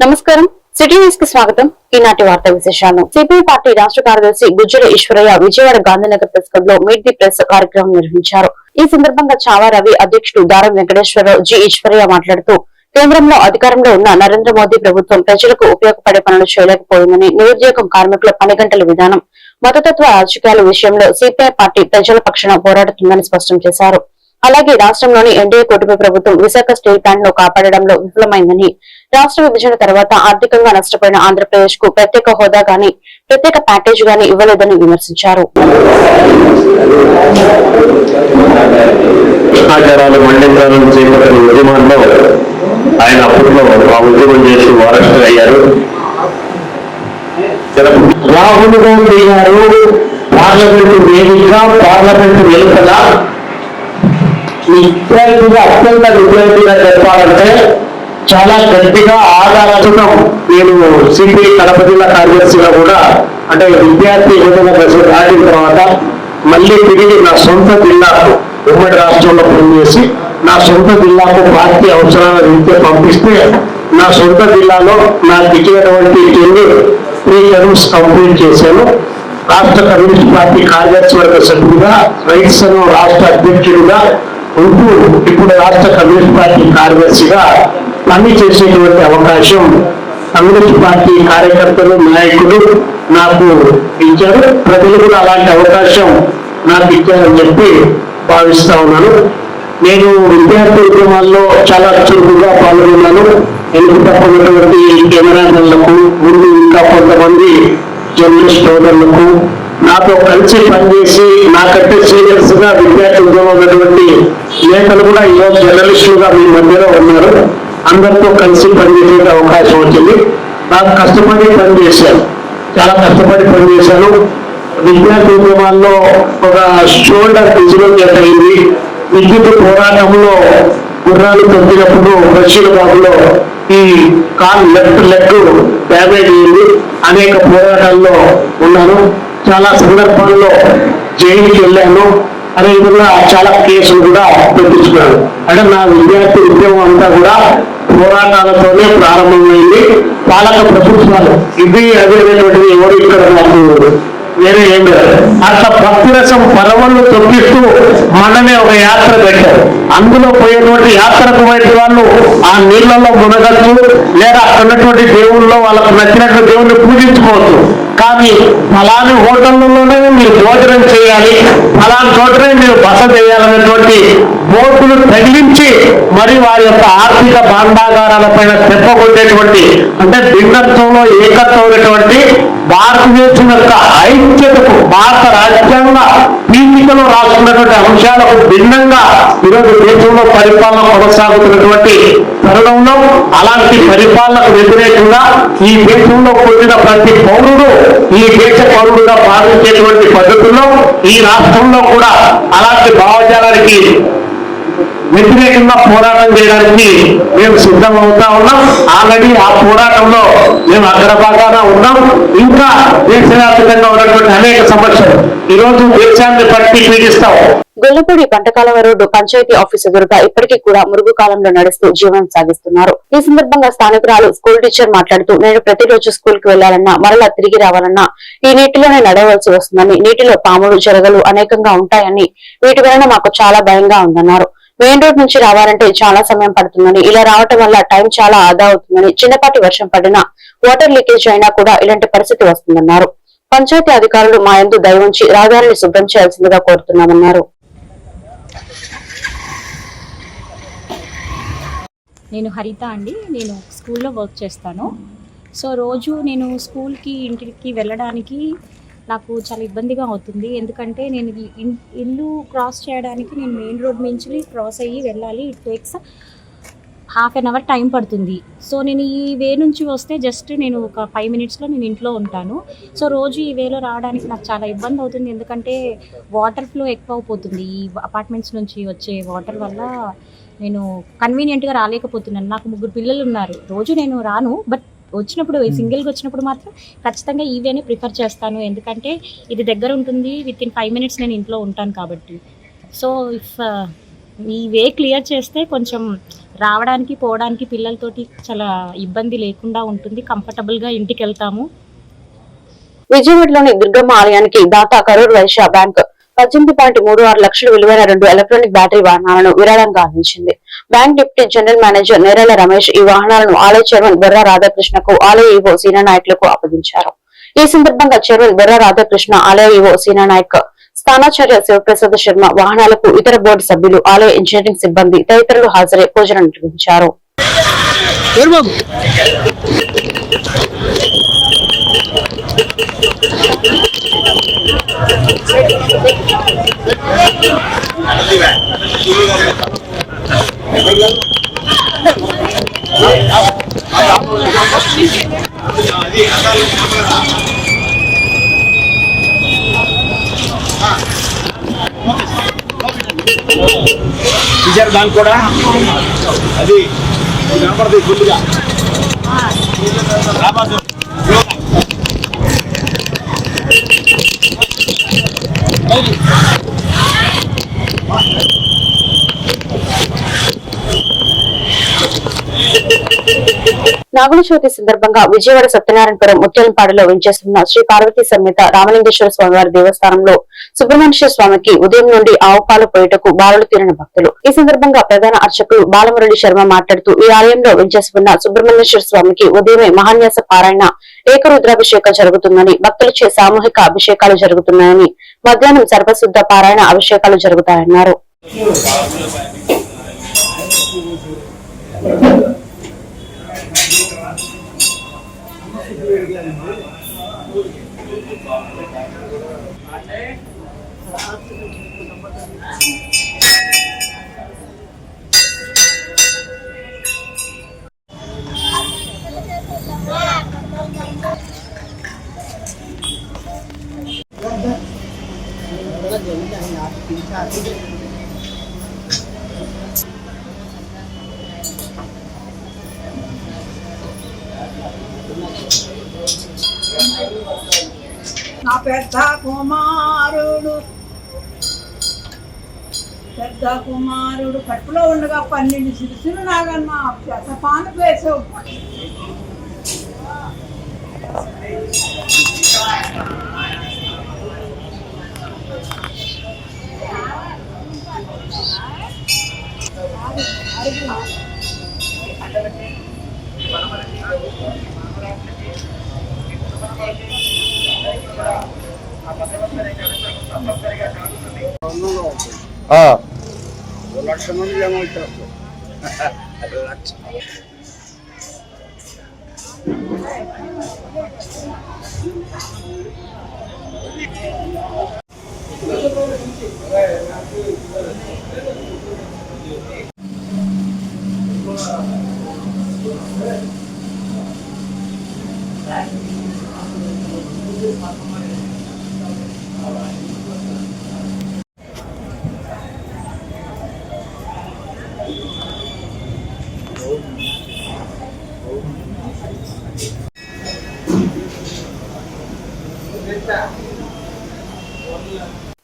నమస్కారం. City news కి స్వాగతం. ఈనాటి వార్తా విశేషాలు. సిపిఐ పార్టీ రాష్ట్ర కార్యదర్శి గుజ్జల ఈశ్వరయ్య విజయవాడ గాంధీనగర్ ప్రెస్ క్లబ్ లో మీట్ ది ప్రెస్ కార్యక్రమం నిర్వహించారు. ఈ సందర్భంగా చావా రవి అధ్యక్షుడు దారం వెంకటేశ్వరరావు జి ఈశ్వరయ్య మాట్లాడుతూ కేంద్రంలో అధికారంలో ఉన్న నరేంద్ర మోదీ ప్రభుత్వం ప్రజలకు ఉపయోగపడే పనులు చేయలేకపోయిందని, నిరుద్యోగం, కార్మికుల పని గంటల విధానం, మతతత్వ రాజకీయాల విషయంలో సిపిఐ పార్టీ ప్రజల పక్షాన పోరాడుతుందని స్పష్టం చేశారు. అలాగే రాష్ట్రంలోని ఎన్డీఏ కూటమి ప్రభుత్వం విశాఖ స్టీల్ ప్లాంట్ ను కాపాడడంలో విఫలమైందని, రాష్ట్ర విభజన తర్వాత ఆర్థికంగా నష్టపోయిన ఆంధ్రప్రదేశ్ కు ప్రత్యేక హోదా గాని ప్రత్యేక ప్యాకేజ్ గాని ఇవ్వలేదని విమర్శించారు. ఆయన అప్పట్లో ఆ ఉద్యమం చేసి వారసులు అయ్యారు. రాహుల్ గాంధీ గారు పార్లమెంటు వేదిక, పార్లమెంటు వెలుపల విద్యార్థిగా అత్యంత విద్యార్థిగా చెప్పాలంటే చాలా గట్టిగా ఆధారంగా నేను సిపిఐ కడప జిల్లా కార్యదర్శిగా కూడా అంటే విద్యార్థి యువజన దశలు దాటిన తర్వాత మళ్ళీ తిరిగి నా సొంత జిల్లాకు ఉమ్మడి రాష్ట్రంలో పనిచేసి నా సొంత జిల్లాకు పార్టీ అవసరాల రీత్యా పంపిస్తే నా సొంత జిల్లాలో నాకు ఇచ్చినటువంటి 3 టర్మ్స్ కంప్లీట్ చేశాను. రాష్ట్ర కమ్యూనిస్ట్ పార్టీ కార్యదర్శి వర్గ సభ్యుడిగా, రైతు సంఘం రాష్ట్ర అధ్యక్షుడిగా ఉంటూ ఇప్పుడు రాష్ట్ర కమ్యూనిస్ట్ పార్టీ కార్యదర్శిగా పని చేసేటువంటి అవకాశం కమ్యూనిస్ట్ పార్టీ కార్యకర్తలు, నాయకులు నాకు ఇచ్చారు. ప్రజలు కూడా అలాంటి అవకాశం నాకు ఇచ్చారని చెప్పి భావిస్తా ఉన్నాను. నేను విద్యార్థి ఉద్యమాల్లో చాలా చురుకుగా పాల్గొన్నాను. ఎందుకు తప్పనటువంటి కెమెరామెన్లకు, ముందు ఇంకా కొంతమంది జర్నలిస్ట్ సోదరులకు నాతో కలిసి పనిచేసి నాకంటే సీనియర్స్ గా విద్యార్థి ఉద్యమం ఉన్నటువంటి నేతలు కూడా ఈరోజు జర్నలిస్టులుగా మీ మధ్యలో ఉన్నారు. అందరితో కలిసి పనిచేసే అవకాశం వచ్చింది. నాకు కష్టపడి పనిచేశాను, చాలా కష్టపడి పనిచేశాను. విద్యార్థి ఉద్యమాల్లో ఒక షోల్డర్ డిస్లోకేట్ అయింది. విద్యుత్ పోరాటంలో గుర్రాలు తొక్కినప్పుడు బషీర్బాబులో ఈ లెఫ్ట్ లెగ్ డ్యామేజ్ అయింది. అనేక పోరాటాల్లో ఉన్నాను. చాలా సందర్భాల్లో జైలుకి వెళ్ళాను. అదేవిధంగా చాలా కేసులు కూడా పెట్టించుకున్నాను. అంటే నా విద్యార్థి ఉద్యమం అంతా కూడా పోరాటాలతోనే ప్రారంభమైంది. పాలక ప్రభుత్వాలు ఇది అదేటువంటిది ఎవరు ఇక్కడ నాకు వేరే ఏం లేదు. అట్లా భక్తిరసం పరవళ్ళు తొక్కిస్తూ మననే ఒక యాత్ర పెట్టారు. అందులో పోయేటువంటి యాత్రకు పోయే వాళ్ళు ఆ నీళ్లలో మునగచ్చు, లేదా అక్కడ ఉన్నటువంటి దేవుళ్ళు వాళ్ళకు నచ్చినట్టు దేవుణ్ణి పూజించుకోవచ్చు. కానీ ఫలాని హోటళ్లలోనే మీరు భోజనం చేయాలి, ఫలాని చోటనే మీరు బస చేయాలనేటువంటి బోర్డులు తగిలించి మరి వారి యొక్క ఆర్థిక భాండాగారాల పైన తెప్పకొట్టేటువంటి అంటే భిన్నత్వంలో ఏకత్వమైనటువంటి భారతదేశం యొక్క ఐక్యతకు, భారత రాజ్యాంగ పీఠికలో రాసుకున్నటువంటి అంశాలకు భిన్నంగా ఈరోజు దేశంలో పరిపాలన కొనసాగుతున్నటువంటి తరుణంలో అలాంటి పరిపాలనకు వ్యతిరేకంగా ఈ దేశంలో పుట్టిన ప్రతి పౌరుడు ఈ దేశ పౌరుడుగా భావించేటువంటి పద్ధతుల్లో ఈ రాష్ట్రంలో కూడా అలాంటి భావజాలానికి వ్యతిరేకంగా పోరాటం చేయడానికి మేము సిద్ధమవుతా ఉన్నాం. ఆల్రెడీ ఆ పోరాటంలో మేము అగ్రభాగాన ఉన్నాం. ఇంకా దేశవ్యాప్తంగా ఉన్నటువంటి అనేక సమస్యలు ఈరోజు దేశాన్ని పట్టి పీడిస్తాం. గొల్లపూడి పంటకాలవ రోడ్డు పంచాయతీ ఆఫీస్ ఎదురుగా ఇప్పటికీ కూడా మురుగు కాలంలో నడుస్తూ జీవనం సాగిస్తున్నారు. ఈ సందర్భంగా స్థానికురాలు స్కూల్ టీచర్ మాట్లాడుతూ, నేను ప్రతిరోజు స్కూల్ కి వెళ్లాలన్నా మరలా తిరిగి రావాలన్నా ఈ నీటిలోనే నడవలసి వస్తుందని, నీటిలో పాములు, జరగలు అనేకంగా ఉంటాయని, వీటి వలన మాకు చాలా భయంగా ఉందన్నారు. మెయిన్ రోడ్ నుంచి రావాలంటే చాలా సమయం పడుతుందని, ఇలా రావటం వల్ల టైం చాలా ఆదా అవుతుందని, చిన్నపాటి వర్షం పడినా వాటర్ లీకేజ్ అయినా కూడా ఇలాంటి పరిస్థితి వస్తుందన్నారు. పంచాయతీ అధికారులు మా యందు దయ ఉంచి రహదారిని శుభ్రం చేయాల్సిందిగా కోరుతున్నామన్నారు. నేను హరిత అండి. నేను స్కూల్లో వర్క్ చేస్తాను. సో రోజు నేను స్కూల్కి ఇంటికి వెళ్ళడానికి నాకు చాలా ఇబ్బందిగా అవుతుంది. ఎందుకంటే నేను ఇల్లు క్రాస్ చేయడానికి నేను మెయిన్ రోడ్ నుంచి క్రాస్ అయ్యి వెళ్ళాలి. It takes ½ an hour time పడుతుంది. సో నేను ఈ వే నుంచి వస్తే జస్ట్ నేను ఒక 5 minutesలో నేను ఇంట్లో ఉంటాను. సో రోజు ఈ వేలో రావడానికి నాకు చాలా ఇబ్బంది అవుతుంది. ఎందుకంటే వాటర్ ఫ్లో ఎక్కువ అయిపోతుంది. ఈ అపార్ట్మెంట్స్ నుంచి వచ్చే వాటర్ వల్ల నేను కన్వీనియంట్గా రాలేకపోతున్నాను. నాకు 3 పిల్లలు ఉన్నారు. రోజు నేను రాను, బట్ వచ్చినప్పుడు సింగిల్గా వచ్చినప్పుడు మాత్రం ఖచ్చితంగా ఈ వేనే ప్రిఫర్ చేస్తాను. ఎందుకంటే ఇది దగ్గర ఉంటుంది, విత్ ఇన్ 5 minutes నేను ఇంట్లో ఉంటాను కాబట్టి. సో ఇఫ్ ఈ వే క్లియర్ చేస్తే కొంచెం రావడానికి పోవడానికి పిల్లలతోటి చాలా ఇబ్బంది లేకుండా ఉంటుంది, కంఫర్టబుల్గా ఇంటికి వెళ్తాము. విజయవాడలోని దుర్గమ్మ ఆలయానికి దాత కరూర్ వైశ్య బ్యాంక్ 18.36 లక్షలు విలువైన 2 ఎలక్ట్రానిక్ బ్యాటరీ వాహనాలను విరాళంగా అందించింది. Bank deputy general manager Nerella Ramesh ఈ వాహనాలను ఆలయ చైర్మన్ బొర్రా రాధాకృష్ణకు, ఆలయ ఈవో సీనా నాయకులకు అప్పగించారు. ఈ సందర్భంగా చైర్మన్ బొర్రా రాధాకృష్ణ, ఆలయ ఈవో సీనా నాయక్, స్థానాచార్య శివప్రసాద్ శర్మ, వాహనాలకు ఇతర బోర్డు సభ్యులు, ఆలయ ఇంజనీరింగ్ సిబ్బంది తదితరులు హాజరై పూజలు నిర్వహించారు. దానికి కూడా అది కనపడుతుంది ఫుల్గా. నాగుల చవితి సందర్భంగా విజయవాడ సత్యనారాయణపురం ముత్యాలంపాడులో వెంచేస్తున్న శ్రీ పార్వతీ సమేత రామలింగేశ్వర స్వామివారి దేవస్థానంలో సుబ్రహ్మణ్యేశ్వర స్వామికి ఉదయం నుండి ఆవుపాలు పోయేటకు బారులు తీరిన భక్తులు. ఈ సందర్భంగా ప్రధాన అర్చకులు బాలమురళి శర్మ మాట్లాడుతూ ఈ ఆలయంలో వెంచేస్తున్న సుబ్రహ్మణ్యేశ్వర స్వామికి ఉదయమే మహాన్యాస పారాయణ, ఏకరుద్రాభిషేకం జరుగుతుందని, భక్తులచే సామూహిక అభిషేకాలు జరుగుతున్నాయని, మధ్యాహ్నం సర్వశుద్ధ పారాయణ అభిషేకాలు జరుగుతాయన్నారు. నా పెద్ద కుమారుడు కట్టులో ఉండగా 12 శిరసులు నాగన్న పాను వేసావు. లక్ష మంది జమ అవుతారు.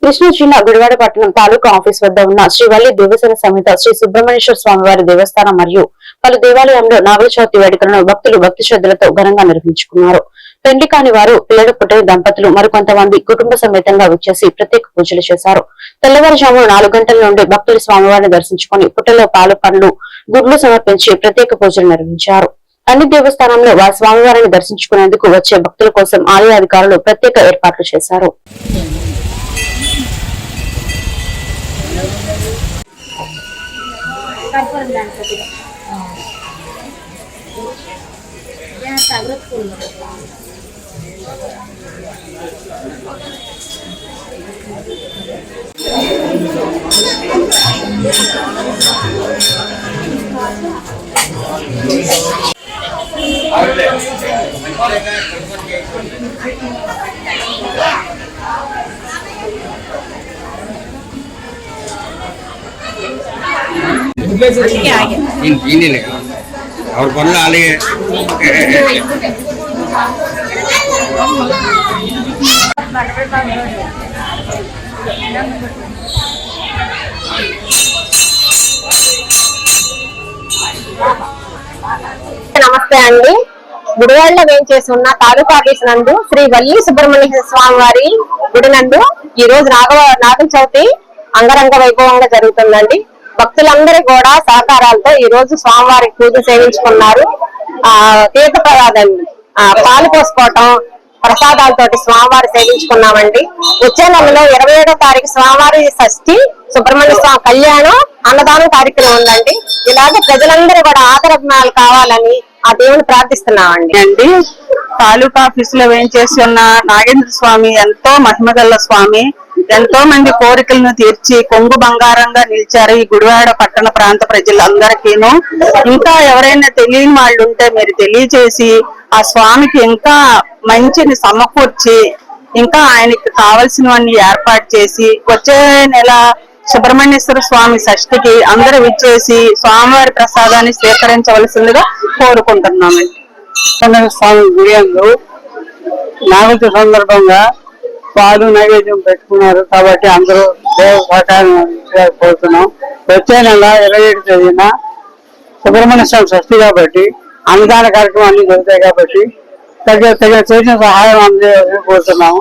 కృష్ణా జిల్లా గుడివాడ పట్టణం తాలూకా ఆఫీస్ వద్ద ఉన్న శ్రీవల్లి దేవసేన సమేత శ్రీ సుబ్రహ్మణ్యేశ్వర స్వామివారి దేవస్థానం మరియు పలు దేవాలయంలో నాగుల చవితి వేడుకలను భక్తులు భక్తి శ్రద్ధలతో ఘనంగా నిర్వహించుకున్నారు. పెండ్లి కాని వారు, పిల్లలు పుట్టిన దంపతులు మరికొంతమంది కుటుంబ సమేతంగా వచ్చేసి ప్రత్యేక పూజలు చేశారు. తెల్లవారుజామున 4 గంటల నుండి భక్తులు స్వామివారిని దర్శించుకుని పుట్టలో పాలు, పండ్లు, గుడ్లు సమర్పించి ప్రత్యేక పూజలు నిర్వహించారు. అన్ని దేవస్థానంలో వారి స్వామివారిని దర్శించుకునేందుకు వచ్చే భక్తుల కోసం ఆలయ అధికారులు ప్రత్యేక ఏర్పాట్లు చేశారు. और कौन ला ले నమస్తే అండి. గుడివాడలో వేంచేసి ఉన్న తాలూకా ఆఫీస్ నందు శ్రీ వల్లి సుబ్రహ్మణ్య స్వామి వారి గుడి నందు ఈ రోజు నాగ చవితి అంగరంగ వైభవంగా జరుగుతుందండి. భక్తులందరూ కూడా సహకారాలతో ఈ రోజు స్వామివారికి పూజ సేవించుకున్నారు. తీర్థ ప్రసాదం పాలు పోసుకోవటం ప్రసాదాలతోటి స్వామివారి సేవించుకున్నామండి. వచ్చే నెలలో 27వ తారీఖు స్వామివారి షష్ఠి, సుబ్రహ్మణ్య స్వామి కళ్యాణం, అన్నదానం కార్యక్రమం ఉందండి. ఇలాగే ప్రజలందరూ కూడా ఆదరణలు కావాలని ఆ దేవుని ప్రార్థిస్తున్నామండి. తాలూకా ఆఫీస్ లో వేయించేసి ఉన్న నాగేంద్ర స్వామి ఎంతో మహిమగల్ల స్వామి. ఎంతో మంది కోరికలను తీర్చి కొంగు బంగారంగా నిలిచారు ఈ గుడివాడ పట్టణ ప్రాంత ప్రజలందరికీను. ఇంకా ఎవరైనా తెలియని వాళ్ళు ఉంటే మీరు తెలియజేసి ఆ స్వామికి ఇంకా మంచిని సమకూర్చి ఇంకా ఆయనకి కావలసినవన్నీ ఏర్పాటు చేసి వచ్చే నెల సుబ్రహ్మణ్యేశ్వర స్వామి షష్ఠికి అందరూ విచ్చేసి స్వామివారి ప్రసాదాన్ని స్వీకరించవలసిందిగా కోరుకుంటున్నామండి. స్వామి గుడి అందు నాగతి సందర్భంగా పాలు నైవేద్యం పెట్టుకున్నారు కాబట్టి అందరూ దేవ సహకారం కోరుతున్నాం. వచ్చే నెల 27వ తేదీన సుబ్రహ్మణ్య స్వామి షష్ఠి కాబట్టి అన్నదాన కార్యక్రమాలు జరుగుతాయి కాబట్టి చేసిన సహాయం అందజేయాలని కోరుతున్నాము.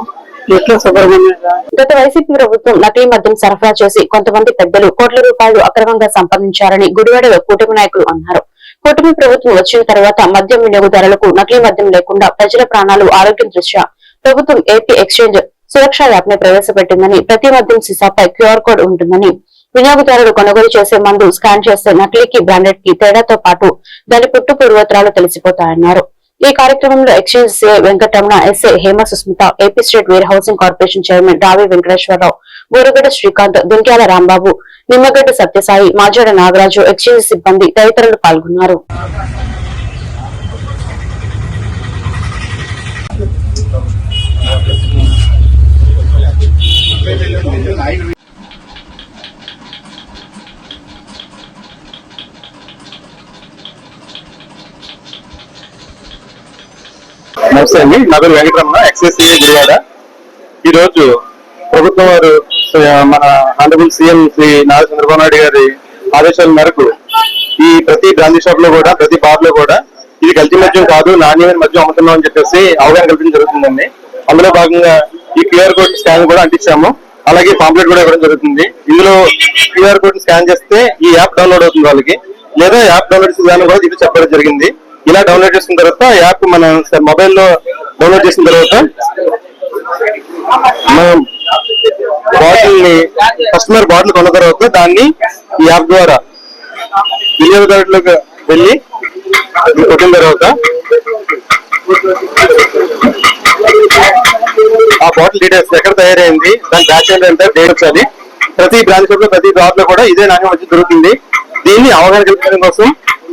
గత వైసీపీ ప్రభుత్వం నకిలీ మద్యం సరఫరా చేసి కొంతమంది పెద్దలు కోట్ల రూపాయలు అక్రమంగా సంపాదించారని గుడివాడలో కూటమి నాయకులు అన్నారు. కూటమి ప్రభుత్వం వచ్చిన తర్వాత మద్యం వినియోగదారులకు నకిలీ మద్యం లేకుండా ప్రజల ప్రాణాలు ఆరోగ్యం దృష్ట్యా ప్రభుత్వం ఏపీ ఎక్స్చేంజ్ సురక్ష యాప్ ని ప్రవేశపెట్టిందని, ప్రతి మద్యం సీసాపై క్యూఆర్ కోడ్ ఉంటుందని, వినియోగదారులు కొనుగోలు చేసే మందు స్కాన్ చేస్తే నకిలీకి బ్రాండెడ్ కి తేడాతో పాటు దాని పుట్టు పూర్వోత్తరాలు తెలిసిపోతాయన్నారు. ఈ కార్యక్రమంలో exchange CI Venkataramana, SI Hema Susmitha, AP state warehousing corporation chairman Ravi Venkateswararao, Buragadda Srikanth, Dunkyala Rambabu, Nimmagadda Satyasai, Majada Nagaraju, exchange సిబ్బంది తదితరులు పాల్గొన్నారు. నమస్తే అండి, నా పేరు వెంకటరమణ, ఎక్సైజ్ గుడివాడ. ఈ రోజు ప్రభుత్వం వారు మన ఆనరబుల్ సీఎం శ్రీ నారా చంద్రబాబు నాయుడు గారి ఆదేశాల మేరకు ఈ ప్రతి బ్రాంచీ షాప్ లో కూడా, ప్రతి బార్ లో కూడా ఇది కల్తీ మద్యం కాదు, నాణ్యమైన మద్యం అమ్ముతున్నాం అని చెప్పేసి అవగాహన కల్పించడం జరుగుతుందండి. అందులో భాగంగా ఈ క్యూఆర్ కోడ్ స్కాన్ కూడా అంటించాము. అలాగే పాంప్లెట్ కూడా ఇవ్వడం జరుగుతుంది. ఇందులో క్యూఆర్ కోడ్ స్కాన్ చేస్తే ఈ యాప్ డౌన్లోడ్ అవుతుంది వాళ్ళకి, లేదా యాప్ డౌన్లోడ్ చేసే విధానం కూడా ఇది చెప్పడం జరిగింది. ఇలా డౌన్లోడ్ చేసిన తర్వాత యాప్ మన మొబైల్లో డౌన్లోడ్ చేసిన తర్వాత మనం బాటిల్ ని కస్టమర్ బాటిల్ కొన్న తర్వాత దాన్ని ఈ యాప్ ద్వారా వినియోగదారులకు వెళ్ళి కొట్టిన తర్వాత ఆ బాటిల్ డీటెయిల్స్ ఎక్కడ తయారైంది, దాని బ్యాచ్ ఏంటంటే డేట్ వచ్చాలి. ప్రతి బ్రాంచ్ లో, ప్రతి బ్లాక్ లో కూడా ఇదే నాణ్యం వచ్చి దొరుకుతుంది. దీన్ని అవగాహన కల్పించడం కోసం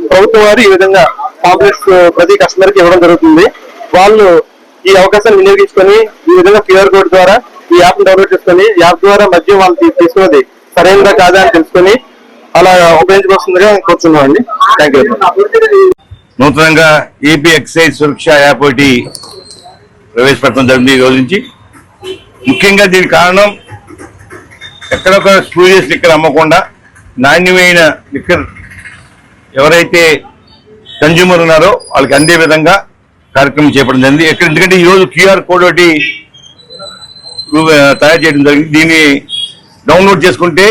ప్రభుత్వం వారు ఈ విధంగా పాంప్లెట్స్ ప్రతి కస్టమర్ కి ఇవ్వడం జరుగుతుంది. వాళ్ళు ఈ అవకాశాన్ని వినియోగించుకొని ఈ విధంగా క్యూఆర్ కోడ్ ద్వారా ఈ యాప్ డౌన్లోడ్ చేసుకొని యాప్ ద్వారా మద్యం వాళ్ళు తీసుకున్నది సరైనదా కాదా అని తెలుసుకొని అలా ఉపయోగించుకోవాల్సిందిగా కోరుతున్నాం అండి. Thank you. నూతనంగా ఏపీ ఎక్సైజ్ సురక్ష యాప్ ఒకటి ప్రవేశపెట్టడం జరిగింది ఈ రోజు నుంచి. ముఖ్యంగా దీనికి కారణం ఎక్కడొక స్పూరియస్ లిక్కర్ అమ్మకుండా నాణ్యమైన లిక్కర్ ఎవరైతే కన్జ్యూమర్ ఉన్నారో వాళ్ళకి అందే విధంగా కార్యక్రమం చేపట్టడం జరిగింది. ఎందుకంటే ఈరోజు క్యూఆర్ కోడ్ ఒకటి తయారు చేయడం జరిగింది. దీన్ని డౌన్లోడ్ చేసుకుంటే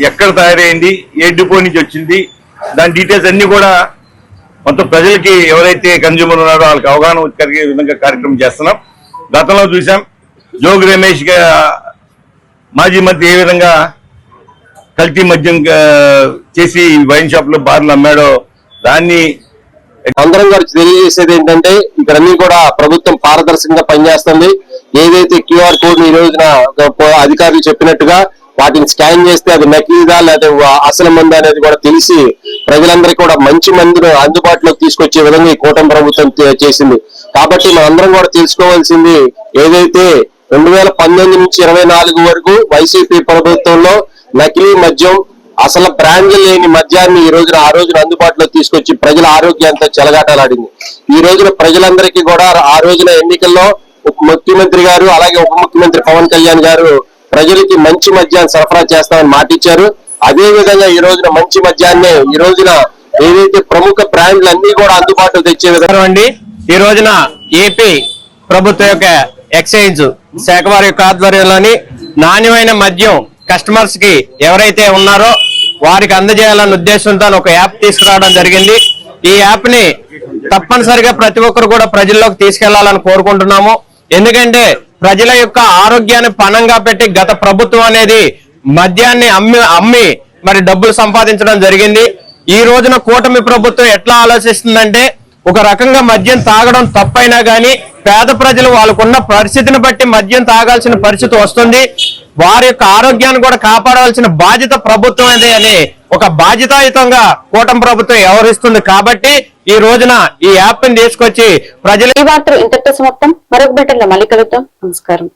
ఎక్కడ తయారైంది, ఏ డిపో నుంచి వచ్చింది, దాని డీటెయిల్స్ అన్ని కూడా మొత్తం ప్రజలకి ఎవరైతే కన్జ్యూమర్ ఉన్నారో వాళ్ళకి అవగాహన కలిగే విధంగా కార్యక్రమం చేస్తున్నాం. గతంలో చూసాం జోగి రమేష్ మాజీ మంత్రి ఏ విధంగా కల్తీ మద్యం చేసి వైన్ షాప్ లో బార్లు అమ్మాడో దాన్ని అందరం గారు తెలియజేసేది ఏంటంటే ఇక్కడన్నీ కూడా ప్రభుత్వం పారదర్శకంగా పనిచేస్తుంది. ఏదైతే క్యూఆర్ కోడ్ ఈ రోజున అధికారులు చెప్పినట్టుగా వాటిని స్కాన్ చేస్తే అది నకిలీదా లేదా అసలు మందు అనేది కూడా తెలిసి ప్రజలందరికీ కూడా మంచి మందును అందుబాటులోకి తీసుకొచ్చే విధంగా ఈ కూటమి ప్రభుత్వం చేసింది. కాబట్టి మనందరం కూడా తెలుసుకోవాల్సింది ఏదైతే 2019 నుంచి 24 వరకు వైసీపీ ప్రభుత్వంలో నకిలీ మద్యం, అసలు బ్రాండ్ లేని మద్యాన్ని ఆ రోజున అందుబాటులో తీసుకొచ్చి ప్రజల ఆరోగ్యంతో చెలగాటలాడింది. ఈ రోజున ప్రజలందరికీ కూడా ఆ రోజున ఎన్నికల్లో ముఖ్యమంత్రి గారు అలాగే ఉప ముఖ్యమంత్రి పవన్ కళ్యాణ్ గారు ప్రజలకి మంచి మద్యాన్ని సరఫరా చేస్తామని మాటిచ్చారు. అదే విధంగా ఈ రోజున మంచి మద్యాన్ని ఈ రోజున ఏదైతే ప్రముఖ బ్రాండ్లు అన్ని కూడా అందుబాటులో తెచ్చే విధానం అండి. ఈ రోజున ఏపీ ప్రభుత్వం యొక్క ఎక్సైజ్ శాఖ వారి యొక్క ఆధ్వర్యంలోని నాణ్యమైన మద్యం కస్టమర్స్ కి ఎవరైతే ఉన్నారో వారికి అందజేయాలన్న ఉద్దేశంతో ఒక యాప్ తీసుకురావడం జరిగింది. ఈ యాప్ ని తప్పనిసరిగా ప్రతి ఒక్కరు కూడా ప్రజల్లోకి తీసుకెళ్లాలని కోరుకుంటున్నాము. ఎందుకంటే ప్రజల యొక్క ఆరోగ్యాన్ని పణంగా పెట్టి గత ప్రభుత్వం అనేది మద్యాన్ని అమ్మి మరి డబ్బులు సంపాదించడం జరిగింది. ఈ రోజున కూటమి ప్రభుత్వం ఎట్లా ఆలోచిస్తుందంటే ఒక రకంగా మద్యం తాగడం తప్పైనా గానీ పేద ప్రజలు వాళ్ళకున్న పరిస్థితిని బట్టి మద్యం తాగాల్సిన పరిస్థితి వస్తుంది. వారి యొక్క ఆరోగ్యాన్ని కూడా కాపాడవలసిన బాధ్యత ప్రభుత్వం అని ఒక బాధ్యతాయుతంగా కూటమి ప్రభుత్వం వ్యవహరిస్తుంది. కాబట్టి ఈ రోజున ఈ యాప్ ని తీసుకొచ్చి ప్రజలు ఈ వార్తలు ఇంతటితో సమాప్తం. మరొక బిడ్డలో మళ్ళీ కలుద్దాం. నమస్కారం.